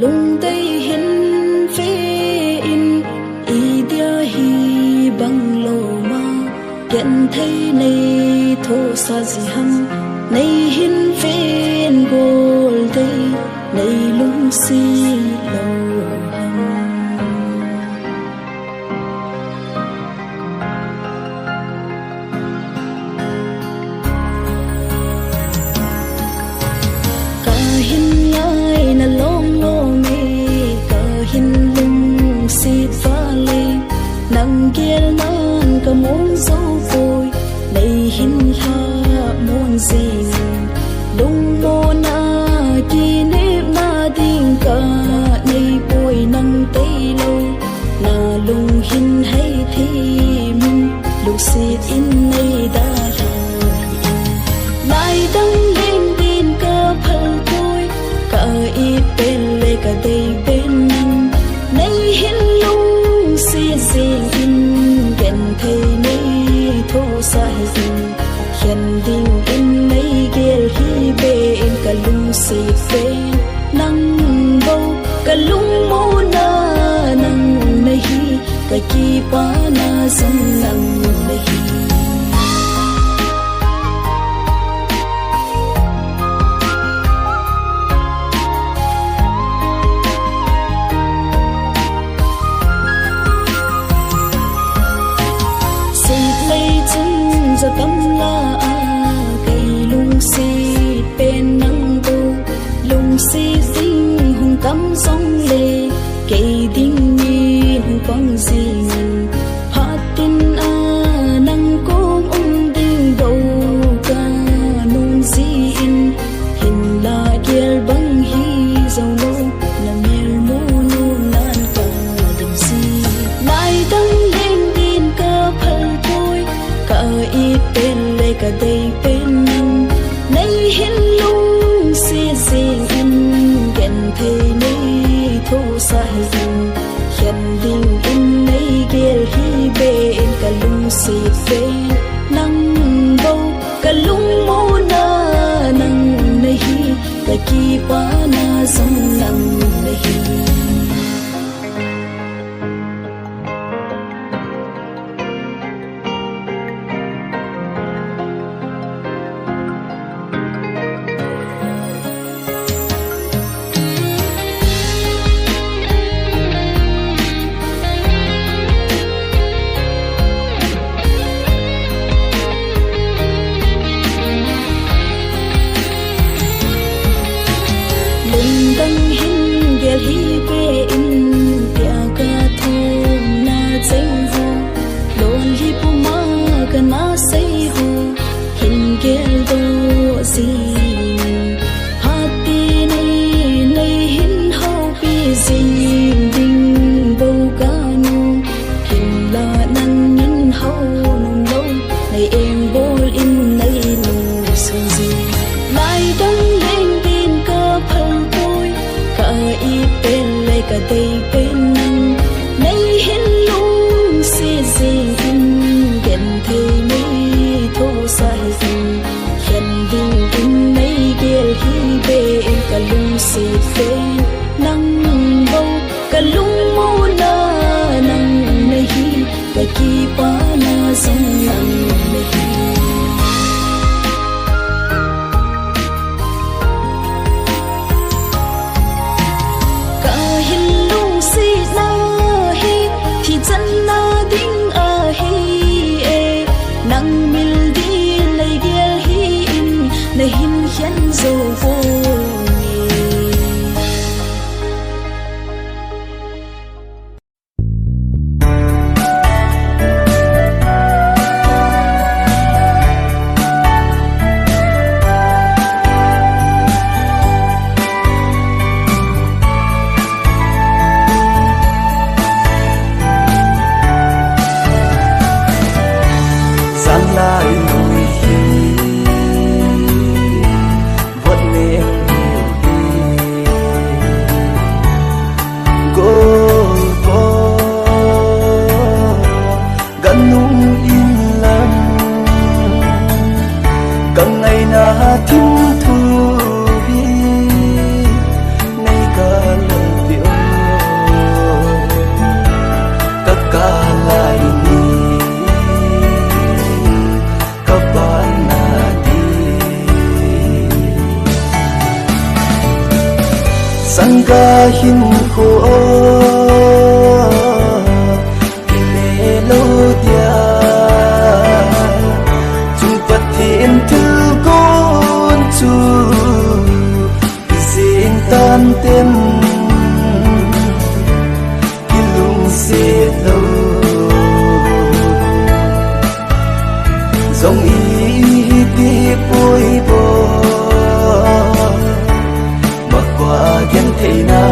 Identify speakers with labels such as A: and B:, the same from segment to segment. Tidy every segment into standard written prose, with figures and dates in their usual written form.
A: lung tây hin phê in y dia hi bang lô ma kiện thấy này thô sa gì hâm này hin phê gol tây này lung si lâu nang kiel nan ka mon zo vui nei hin ha mon zing lung mo na ki ne na ding ka nei poi nang tei lo na lung hin hay thi min lu sit in nei da la lai dang lên tin ka phal tôi ka i pen le ka dei ben nang nei hin lung si zing thầy nay thô sa hình hiện đình in nay gel hi bên cả lung si phê nang bầu cả lung mô na nang nay cả ki pa na sông nang nay giờ tâm la cây lung si bên nắng đô lung si dinh hùng cắm sông lê cây đinh nhìn quăng dinh phát tin nắng cốm đinh đầu ca nung si in hình là kia băng hi dầu nô là mèo mô nô nan cả đừng si lại đăng lên tin ca phật tôi cả ít bên lệ cả đây bên nâng nay hin lung si zing in ghen thầy nay thô sa hình hiện đình in nay gel hi bên cả lung si bên nâng bầu cả lung mô na nâng nay cả ki pa na sông nâng nay dang hin gel hi be in tia ka thum na cheng ho lon hi pu ma ka na sei ho hin gel do si hati nei nei hin ho pi zing ding bo ka nu hin la nan nin ho nung lo nei em bol in nei nu so zi lai dang lên tin ka phal i bên lệ cả đây bên nâng nay hin lung si zing in ghen thầy nay thô sa hình hiện đình in nay gel hi bên cả lung si phê nâng bầu cả lung mô na nâng nay cả ki pa na sông nâng nay nang mil di lay gel hi in na hin hian zo vô
B: lại người khi vẫn nghe cô gần nung im lặng càng ngày na thinh thu bi nay cả lần sanga hin ko melodia chung pathin thil kon chu sin tan tem kilung se lo dòng ý đi bôi bò mà qua gen thầy na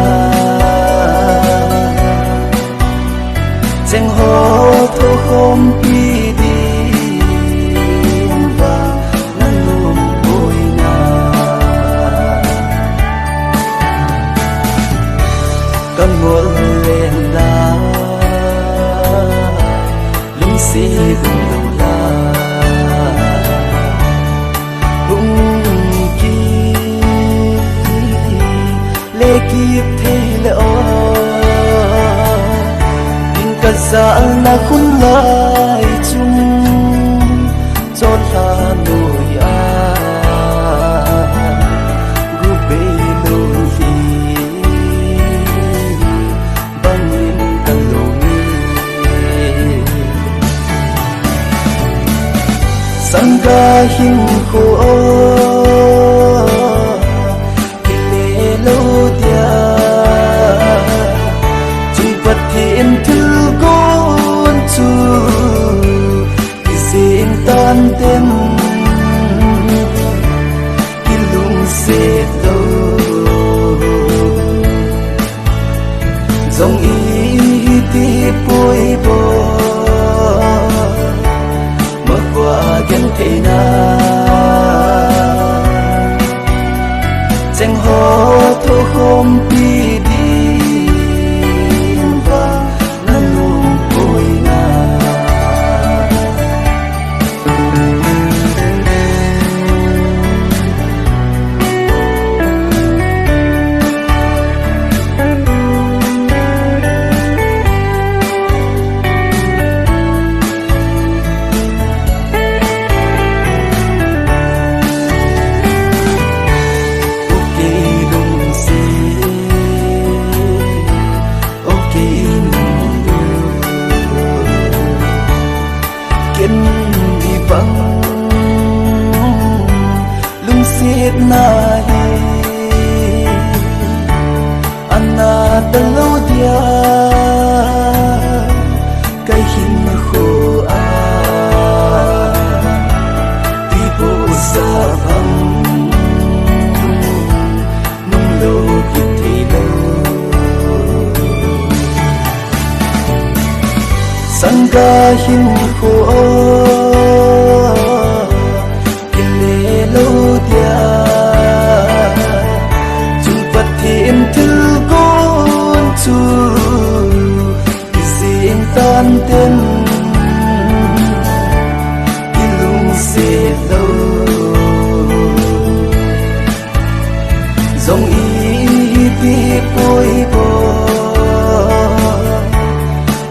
B: chẳng hò thô không đi đi và nắng nôm bôi na con muốn lên la lung si cùng đầu la kiếp thế lỡ in cả dạ là khung lại chung cho ta nỗi gu bê lô hi băng in cả lô sang ga hin khô tan tem kilung se lo dòng ý ti bôi bò mà qua gen thầy na chẳng hò thô không đi đi và nắng nôm bôi na na hi anna talo dia kai hin kho a ti bo sa bang nung lo ki ti lo sanga hin kho tan tem kilung se lo dòng ý đi bôi bò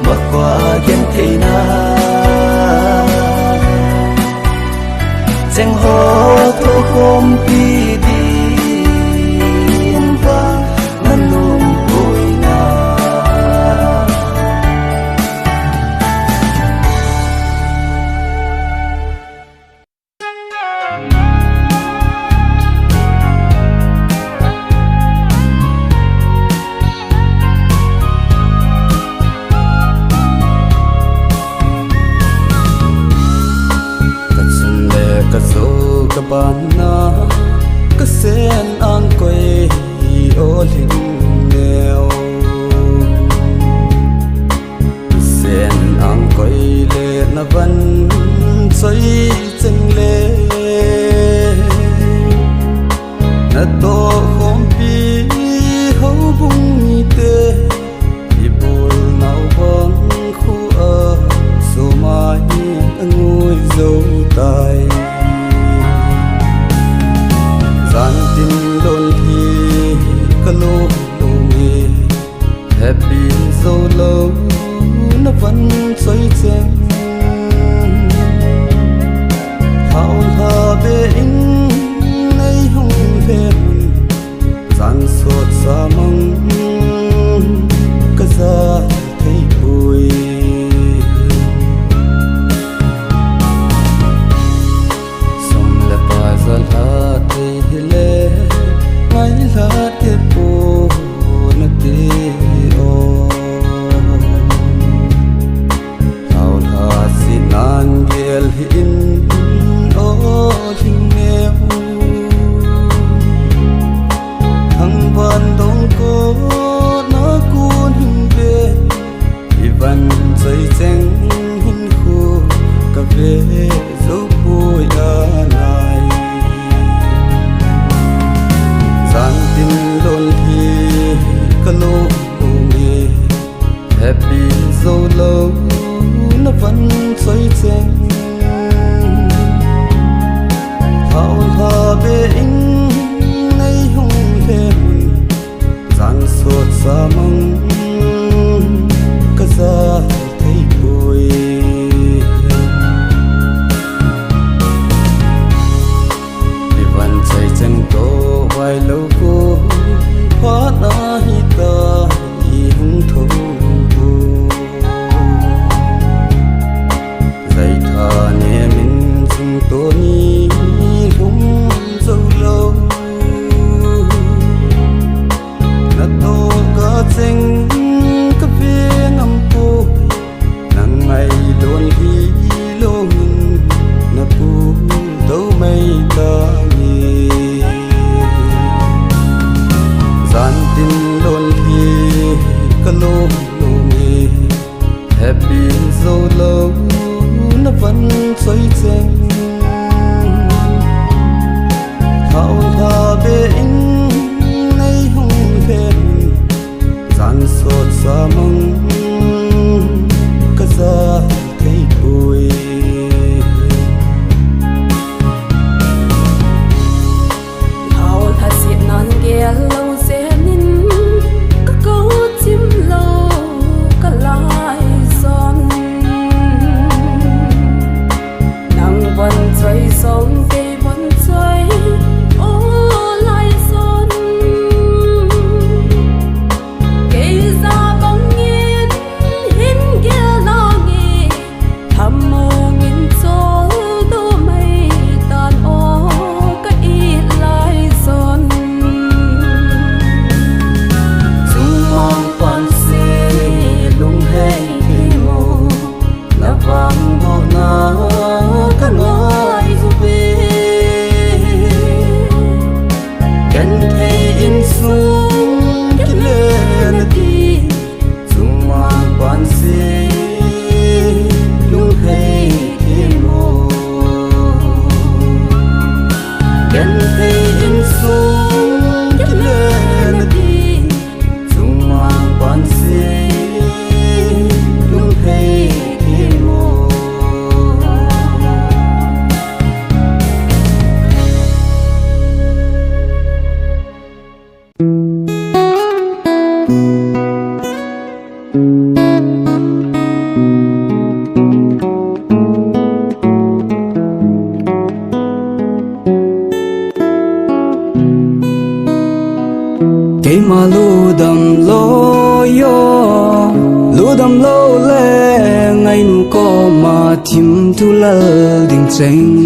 B: mà qua gen thầy na chẳng hò thô không đi đi và nắng nôm bôi na
C: kabana kasen ang koy olin neo sen ang koy le na van soy cheng le na to khom pi ho bung ni te ibul nau bang khu a so mai ngui zo tai gian tin đôn thi cả lô lô nghề happy so lâu nó vẫn xoay chen hao thơ bê in nay hùng thêm gian suốt xa mong cả ra thấy vui sông lệ ba ra la thấy lệ ngay la tiếp bố na tê o thao tha xin an gel hin o hin nghèo thằng văn đông cô nó cuốn hình về thì văn dây chanh hình khô cà phê dấu bôi lại gian tin đồn thì cả lô nghề happy dâu lâu nó vẫn dây chanh thao thà về in nay hùng thêm gian suốt xa mong cả ra thấy vui vì vẫn chạy chân tô vài lâu cô hóa na hi ta hi hung thâu dạy thà nè mình chung tô ni hung dâu lâu na tô cả chênh cả phía ngắm cô nắng ngày đồn đi lô mình na pu đâu mây ta nhì gian tin đồn thì cả lô nghề happy dâu lâu nó vẫn xoay chênh thao tha về in nay hùng thêm gian suốt xa mong cả ra thấy vui
A: thao tha xiết nan ghé lâu sẽ nín các câu chim lâu cả lại giòn nắng vẫn cháy sông cây vẫn cháy ô lại giòn cây ra bóng nghiến hin kia lo nghe thầm mô nghìn gió đô mây tàn ô cái ít lại giòn
C: chung mong quan xe lung hay khi mô là vang bộ na cả ngói về cần thấy in xuống cái lên đi chung mong quan xe lung hay khi mô cần thấy in xuống cái lên đi chung mong quan xe lung hay khi mô cây mà lu đầm lô yo lu đầm lô lệ ngày nu có mà thìm thu lơ đình tranh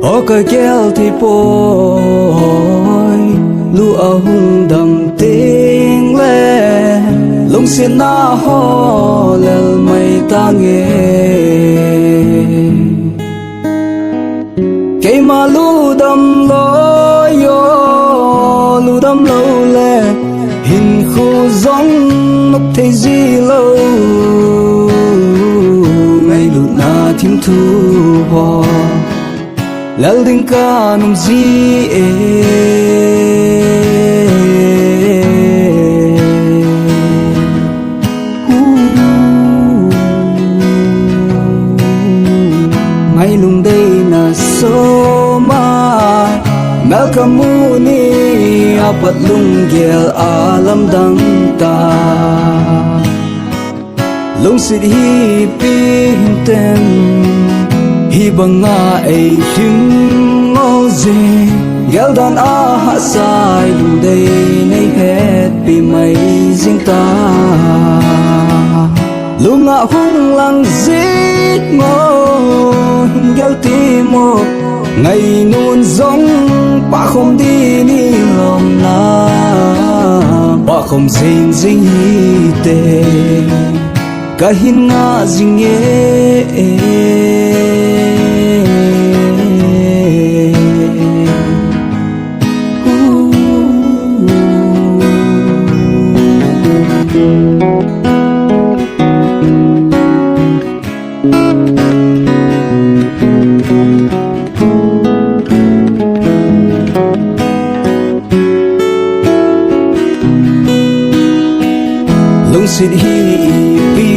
C: ô cây kéo thì bôi lu ở hung đầm tiếng lệ lông xiên na ho lel mây ta nghe cây mà lu đầm lô yo lu đâm lâu lệ hình khu giống nóc thấy gì lâu ngày lụt na thím thu hoa lel đinh ca nung gì ngày lung đây na số mai mel kamu ni apat lung gel alam dang ta lung sit hi pin tem hi banga ai him ngol je gel dan a ha sai lung đây nay hết bị mây riêng ta lung ngã hung lăng giết ngô gel tim mô ngày nôn giống ba không đi ni lòng na ba không dinh dinh hi tê cả hin ngã dinh nhé lung sit hi pi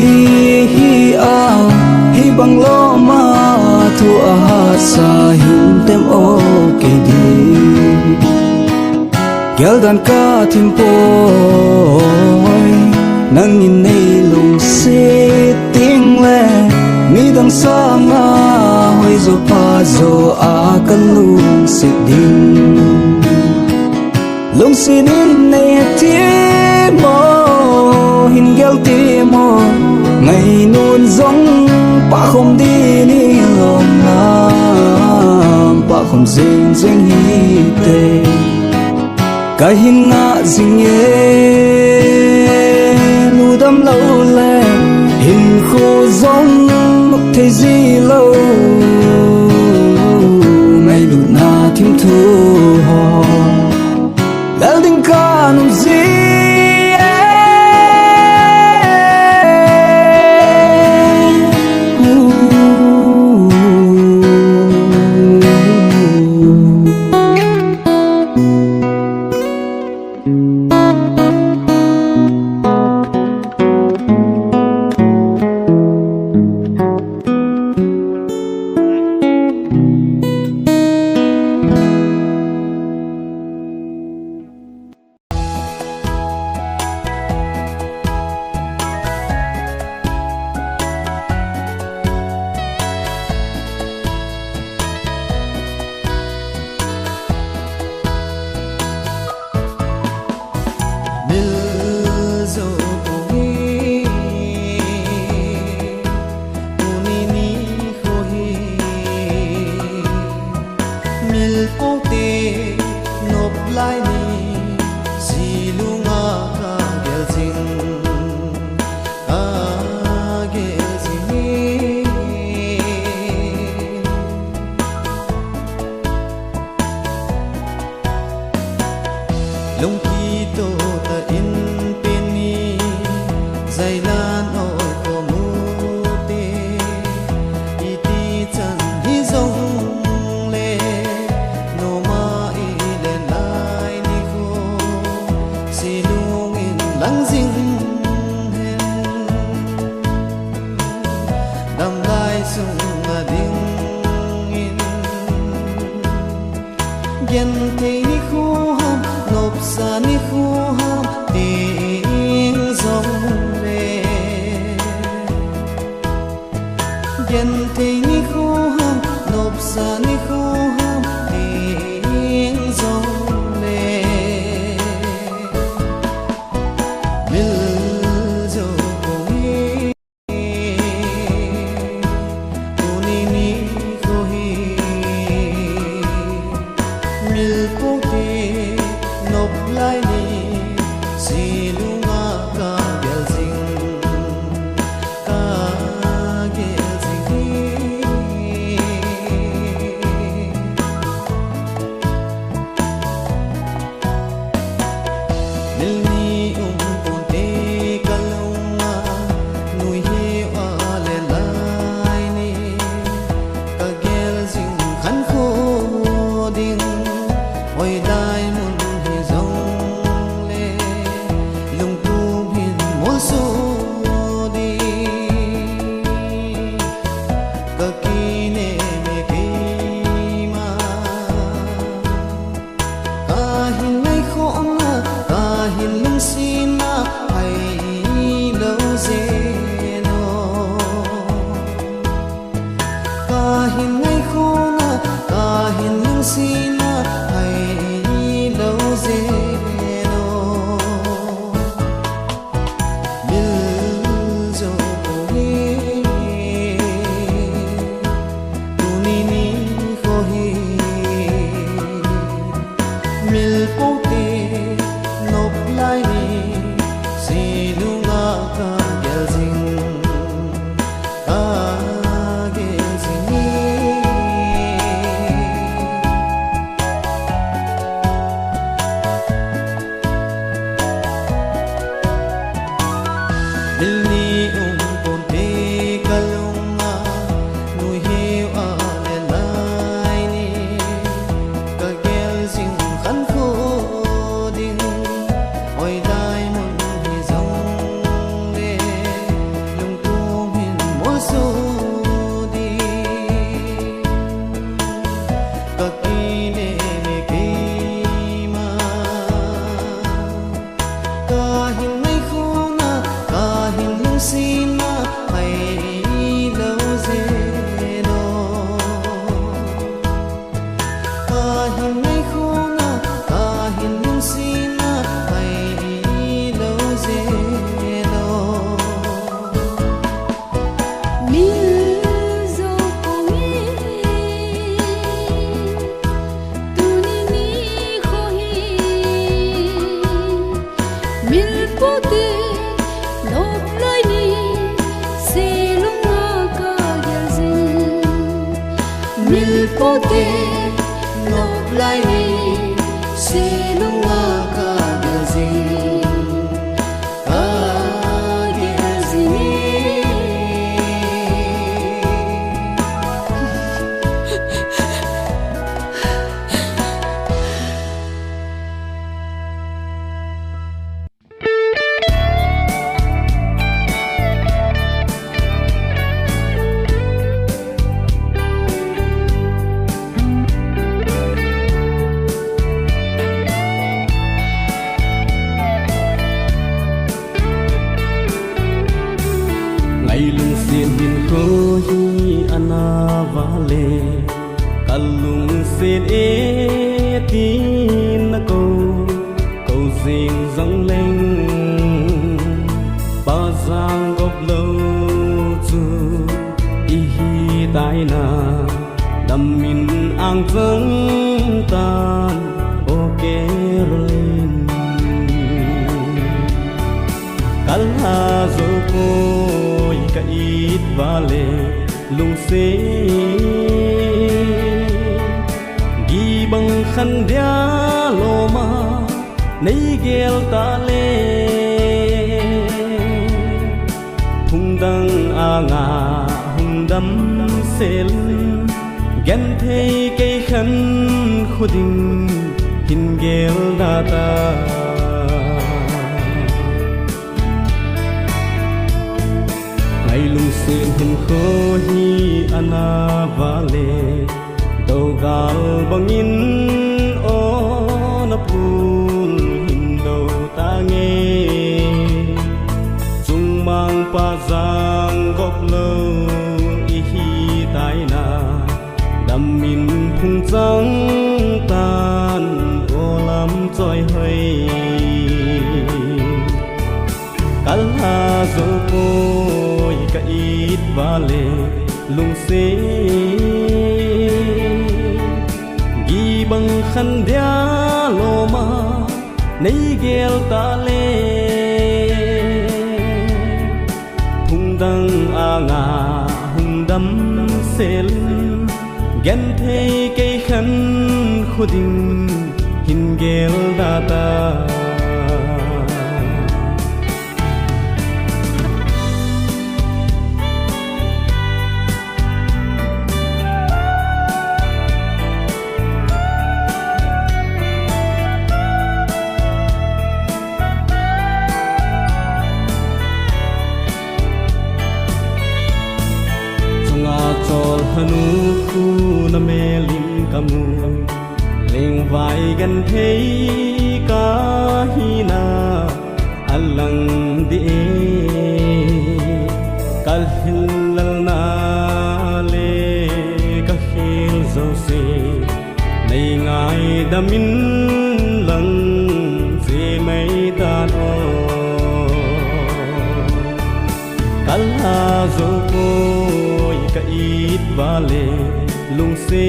C: hi a hi bang lo ma thu a ha sa hin tem o ke di gel dan ka thim poi nang in nei lung se ting le mi dang sa nga hoi zo pa zo a kan lung se ding lung sin in nei ti mo hin gel ti mo ngày nôn giống ba không đi ni lòng nam ba không dinh dinh hi tê cái hin ngã dinh nhé lu đâm lâu lệ hình khô giống mực thấy gì lâu ngày lụt na thím thu hò lỡ đinh ca nụ gì lung ki to ta in peni zailan oi ko mu te iti chan hi zong le no ma i le lai ni ko si lung in lang jing hen dam lai sung a ding in gen te ni khu nộp sa ni khu ham tiếng dòng về gen thế ni khu ham nộp sa ni khu ham tiếng dòng về mil zo koi uni ni koi mil po te nộp lại đi si lunga ka gel sing ka gel sing
B: te ngọc lai se nung nga ka gazing ka gazing
D: ngày lung xiên hin khôi ana vale kalung xiên e tin na câu riêng dâng lên ba giang gốc lâu chu y hi tai na đam min ang dâng tan o ke lên kala zo ko ka it vale lung se gi bang khan dia lo ma nei gel ta le thung dang a nga hung dam sel gen thei cây khăn khuding hin gel da ta ngày lung xiên hin khôi ana vale đầu gal bangin o na pul hin đầu ta nghe chung mang pa giang gốc lâu y hi tai na đam min phung trắng tan o lam trôi hơi kala zo ko ka it vale lung se gi bang khan dia lo ma nei gel ta le thung dang a nga hung dam sel gen thei cây khăn khuding hin gel da ta chol hanu khu na me lim kamu leng vai gan thei ka hi na alang de kal hil na le ka hil zo se nei ngai da min lang je mai ta no kal ha zo ko ka it vale lung se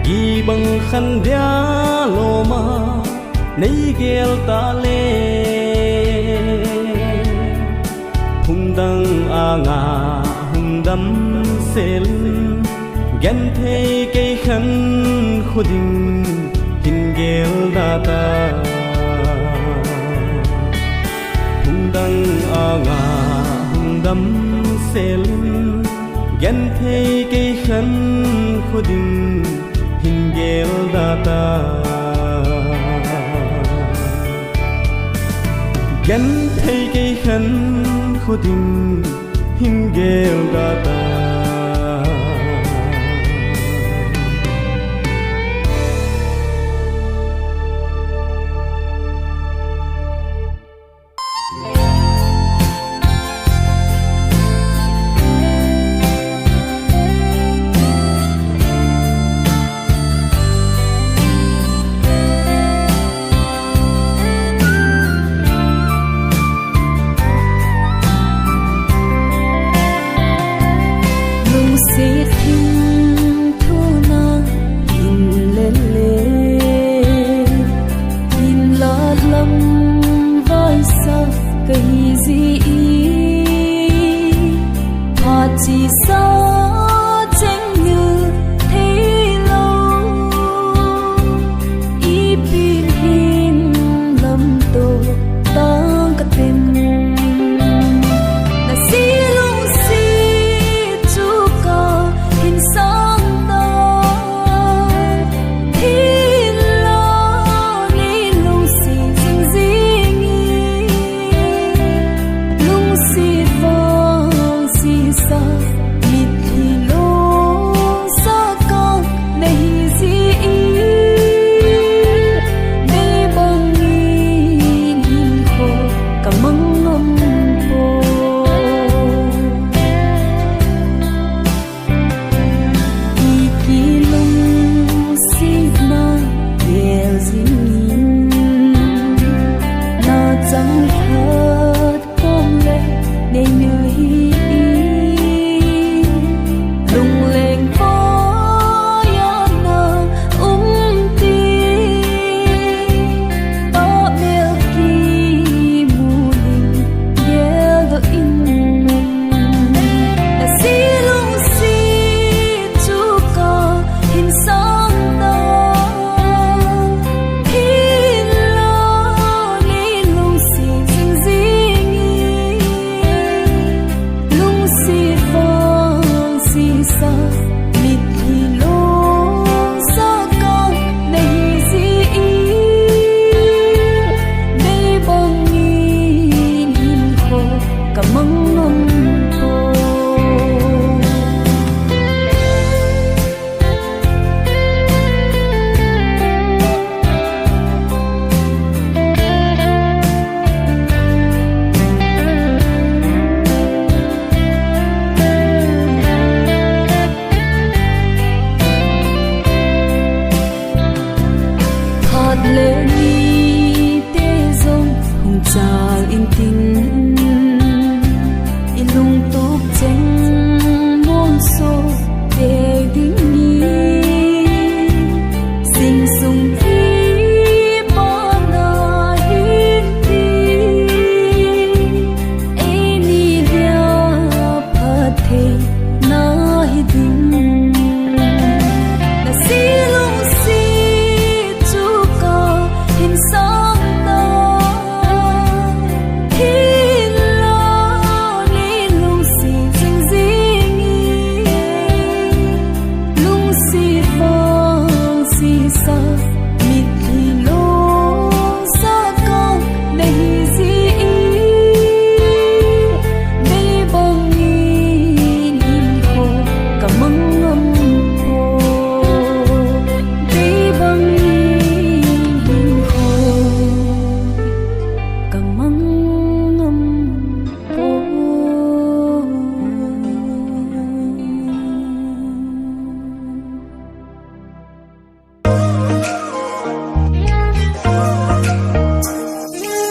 D: gi bang khan dia lo ma nei gel ta le hung dang a nga hung dam sel gen thei cây khăn khuding hin gel da ta hung dang a nga đam sel gen thei cây khăn khuding hin gel da ta gen thei cây khăn khuding hin gel da ta